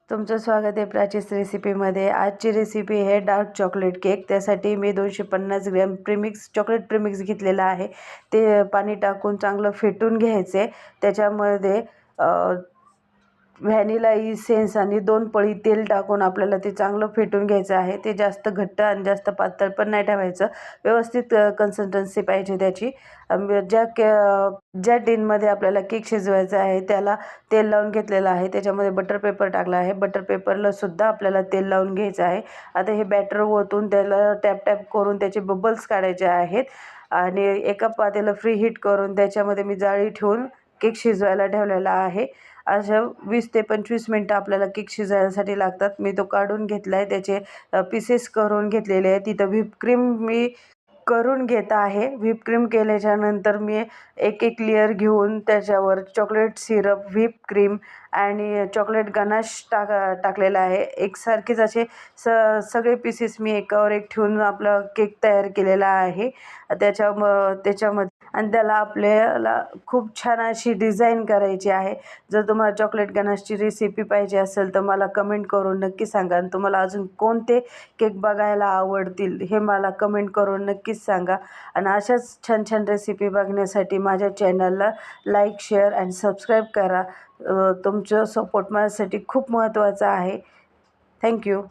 तुमचं स्वागत आहे प्राचीस रेसिपीमध्ये। आजची रेसिपी आहे डार्क चॉकलेट केक। त्यासाठी मी 250 ग्रॅम चॉकलेट प्रीमिक्स घेतलेला आहे। ते पाणी टाकून चांगलं फेटून घ्यायचे। त्याच्यामध्ये व्हॅनिला इसेन्स आणि 2 पळी तेल टाकून आपल्याला ते चांगलं फेटून घ्यायचं आहे। ते जास्त घट्ट आणि जास्त पातळ पण नाही ठेवायचं, व्यवस्थित कन्सिस्टन्सी पाहिजे त्याची। ज्या टिनमध्ये आपल्याला केक शिजवायचा आहे त्याला तेल लावून घेतलेलं आहे। त्याच्यामध्ये बटर पेपर टाकला आहे। बटर पेपरला सुद्धा आपल्याला तेल लावून घ्यायचं आहे। आता हे बॅटर ओतून त्याला टॅप टॅप करून त्याचे बबल्स काढायचे आहेत आणि एका पातेलं फ्री हीट करून त्याच्यामध्ये मी जाळी ठेवून केक शिजवायला ठेवलेला आहे। अशा 20 ते 25 मिनटं आपल्याला केक शिजायसाठी लागतात। मी तो काढून घेतला आहे, त्याचे पीसेस करून घेतलेले आहे। तिथं व्हिप क्रीम मी करून घेत आहे। व्हिप क्रीम केल्याच्या नंतर मी एक एक लेयर घेऊन त्याच्यावर चॉकलेट सिरप, व्हिप क्रीम आणि चॉकलेट गनाश टाकलेला आहे। एकसारखेच असे सगळे पीसेस मी एकावर एक ठेवून आपला केक तयार केलेला आहे। त्याच्यामध्ये आणि त्याला आपल्याला खूप छान अशी डिझाईन करायची आहे। जर तुम्हाला चॉकलेट गनाशची रेसिपी पाहिजे असेल तर मला कमेंट करून नक्की सांगा। आणि तुम्हाला अजून कोणते केक बघायला आवडतील हे मला कमेंट करून नक्कीच सांगा। आणि अशाच छान छान रेसिपी बघण्यासाठी माझ्या चॅनलला लाईक, शेअर आणि सबस्क्राईब करा। तुमचं सपोर्ट माझ्यासाठी खूप महत्त्वाचा आहे। थँक्यू।